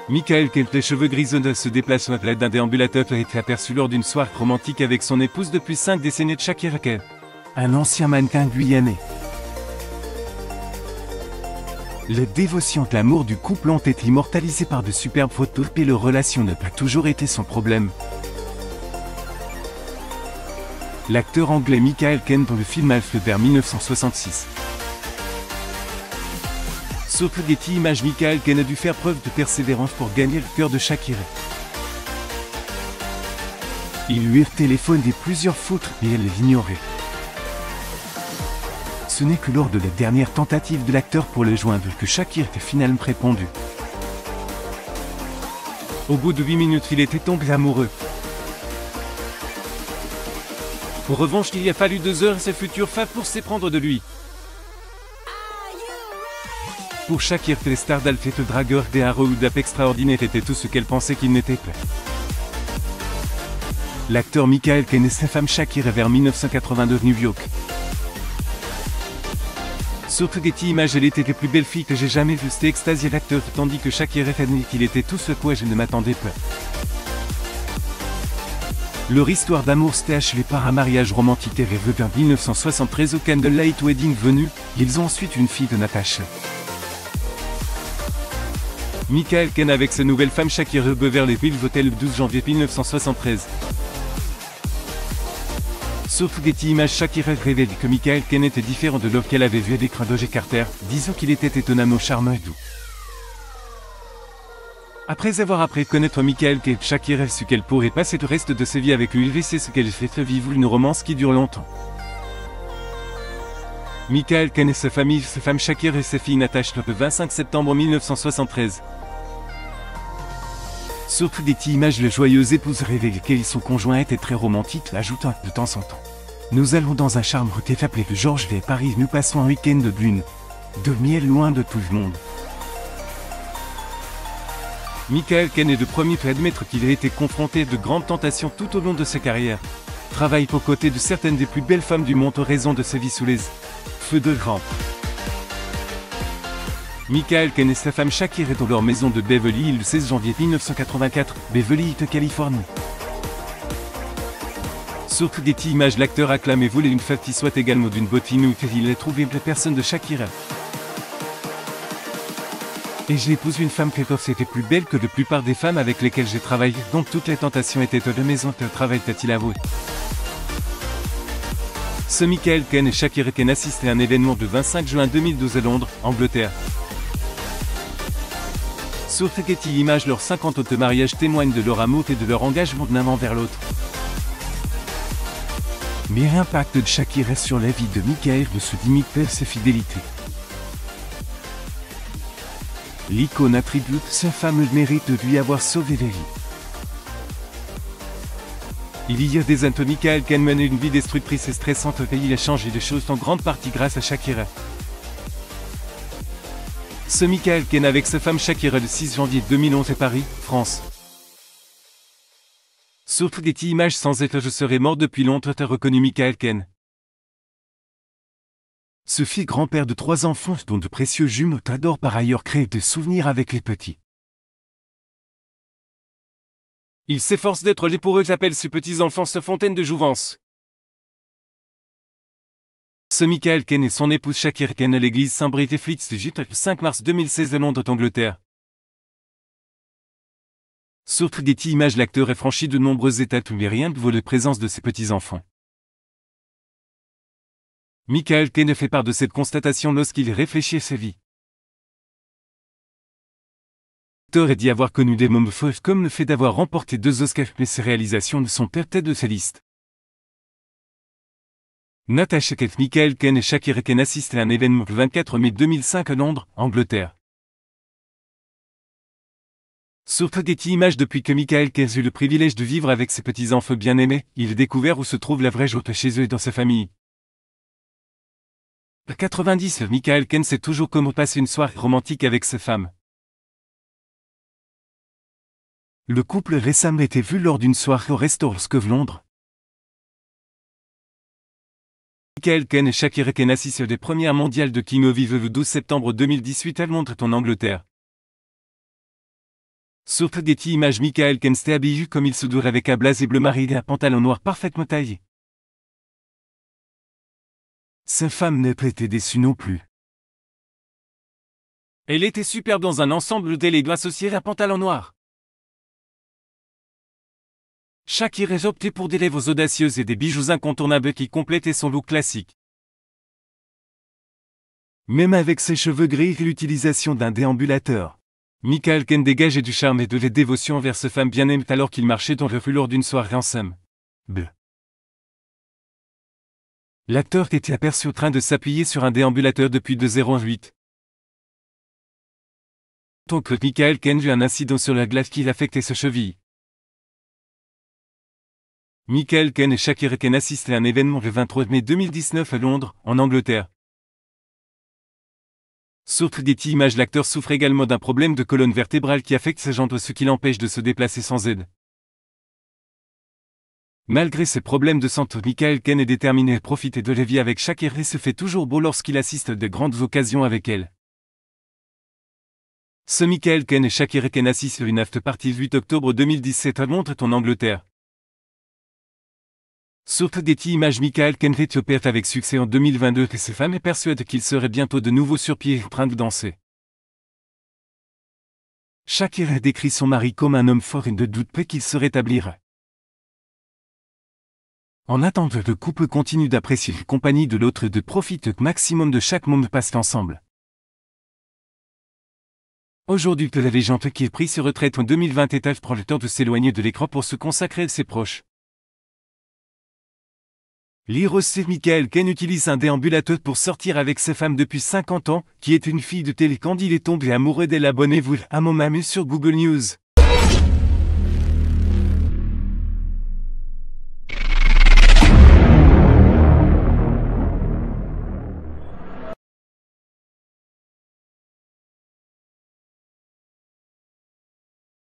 Michael Kane, les cheveux grisonneux, se déplace à l'aide d'un déambulateur, a été aperçu lors d'une soirée romantique avec son épouse depuis 5 décennies, Shakira Kane, un ancien mannequin guyanais. Les dévotions de l'amour du couple ont été immortalisées par de superbes photos, et leur relation n'a pas toujours été son problème. L'acteur anglais Michael Caine dans le film Alfred vers 1966. Sur Getty Images, Michael Caine a dû faire preuve de persévérance pour gagner le cœur de Shakira. Il lui a téléphoné plusieurs fois, mais elle l'ignorait. Ce n'est que lors de la dernière tentative de l'acteur pour le joindre que Shakira a finalement répondu. Au bout de 8 minutes, il était tombé amoureux. En revanche, il y a fallu 2 heures à ses futures femmes pour s'éprendre de lui. Pour Shakira, les stars d'Alfred le dragueur des Arrow ou d'Ap extraordinaire étaient tout ce qu'elle pensait qu'il n'était pas. L'acteur Michael Caine et sa femme Shakira vers 1982 New York. Sur Getty Images, elle était la plus belle fille que j'ai jamais vue, c'était extasié l'acteur, tandis que Shakira a dit qu'il était tout ce quoi je ne m'attendais pas. Leur histoire d'amour s'était achevée par un mariage romantique et rêveux vers 1973 au Candlelight Wedding venu, ils ont ensuite une fille de Natasha. Michael Caine avec sa nouvelle femme Shakira Beverly Hills Hotel le 12 janvier 1973. Sur Getty Images, Shakira révèle que Michael Caine était différent de l'homme qu'elle avait vu à l'écran d'O.J. Carter, disant qu'il était étonnamment charmant et doux. Après avoir appris à connaître Michael Caine, Shakira a su qu'elle pourrait passer le reste de sa vie avec lui et c'est ce qu'elle fait vivre une romance qui dure longtemps. Michael Caine et sa famille, sa femme Shakira et sa fille Natasha le 25 septembre 1973. Sur Getty Images, le joyeux épouse révèle que son conjoint était très romantique, ajoutant de temps en temps. Nous allons dans un charmant hôtel appelé le Georges V à Paris, nous passons un week-end de lune, de miel loin de tout le monde. Michael Caine est le premier à admettre qu'il a été confronté à de grandes tentations tout au long de sa carrière. Travaille aux côtés de certaines des plus belles femmes du monde en raison de sa vie sous les feux de grand. Michael Caine et sa femme Shakira dans leur maison de Beverly Hills le 16 janvier 1984, Beverly Hills, Californie. Sur Getty Images, l'acteur acclame et voulait une femme qui soit également d'une beauté inouïe, il a trouvé la personne de Shakira. Et j'ai épousé une femme qui était plus belle que la plupart des femmes avec lesquelles j'ai travaillé, donc toutes les tentations étaient de maison de travail, a-t-il avoué. Ce Michael Caine et Shakira Caine assistaient à un événement le 25 juin 2012 à Londres, Angleterre. Sur Getty Images, leurs 50 ans de mariage témoignent de leur amour et de leur engagement d'un envers l'autre. Mais l'impact de Shakira sur la vie de Michael ne se limite pas à sa fidélité. L'icône attribue sa femme le mérite de lui avoir sauvé la vie. Il y a des années, Michael Caine menait une vie destructrice et stressante et il a changé les choses en grande partie grâce à Shakira. Ce Michael Caine avec sa femme Shakira le 6 janvier 2011 à Paris, France. Sur Getty Images, sans être je serais mort depuis longtemps, a reconnu Michael Caine. Ce fils grand-père de 3 enfants dont de précieux jumeaux adore par ailleurs créer des souvenirs avec les petits. Il s'efforce d'être là pour eux, j'appelle ses petits-enfants sa fontaine de jouvence. Ce Michael Caine et son épouse Shakira Caine à l'église Saint-Brédé-Flitz le 5 mars 2016 à Londres, Angleterre. Sur Getty Images, l'acteur a franchi de nombreuses étapes mais rien ne vaut la présence de ses petits-enfants. Michael Caine fait part de cette constatation lorsqu'il réfléchit à sa vie. L'acteur a dit avoir connu des moments forts comme le fait d'avoir remporté 2 Oscars, mais ses réalisations ne sont pas tête de sa liste. Natasha Caine, Michael Caine et Shakira Caine assistent à un événement le 24 mai 2005 à Londres, Angleterre. Sur Getty Images, depuis que Michael Caine a eu le privilège de vivre avec ses petits-enfants bien-aimés, il a découvert où se trouve la vraie joie chez eux et dans sa famille. À 90, Michael Caine sait toujours comment passer une soirée romantique avec sa femme. Le couple récemment été vu lors d'une soirée au restaurant Scove Londres. Michael Caine et Shakira Caine assistent des premières mondiales de King of le 12 septembre 2018 à Londres en Angleterre. Sur Getty Images, Michael Caine s'est habillé comme il se doit avec un blazer bleu marine et un pantalon noir parfaitement taillé. Sa femme n'est pas été déçue non plus. Elle était superbe dans un ensemble d'élégants associé à un pantalon noir. Shakira a opté pour des lèvres audacieuses et des bijoux incontournables qui complétaient son look classique. Même avec ses cheveux gris et l'utilisation d'un déambulateur, Michael Caine dégageait du charme et de la dévotion envers sa femme bien aimée alors qu'il marchait dans le rue lors d'une soirée ensemble. L'acteur était aperçu en train de s'appuyer sur un déambulateur depuis 2:08. Tant que Michael Caine eut un incident sur la glace qui affectait ses chevilles. Michael Caine et Shakira Caine assistaient à un événement le 23 mai 2019 à Londres, en Angleterre. Sur Getty Images, l'acteur souffre également d'un problème de colonne vertébrale qui affecte ses jambes, ce qui l'empêche de se déplacer sans aide. Malgré ces problèmes de santé, Michael Caine est déterminé à profiter de la vie avec Shakira et se fait toujours beau lorsqu'il assiste à de grandes occasions avec elle. Ce Michael Caine et Shakira Caine assistent à une after-party le 8 octobre 2017 à Londres en Angleterre. Sur Getty Images, Michael Caine rétropère avec succès en 2022 et sa femme est persuadée qu'il serait bientôt de nouveau sur pied en train de danser. Shakira décrit son mari comme un homme fort et ne doute pas qu'il se rétablira. En attendant, le couple continue d'apprécier la compagnie de l'autre et de profiter au maximum de chaque moment passé ensemble. Aujourd'hui que la légende qui est prise sur retraite en 2021 prend le temps de s'éloigner de l'écran pour se consacrer à ses proches. L'Irosé Michael Caine utilise un déambulateur pour sortir avec sa femme depuis 50 ans, qui est une fille de télé. Quand il est tombé amoureux d'elle, abonnez-vous à mon mamus sur Google News.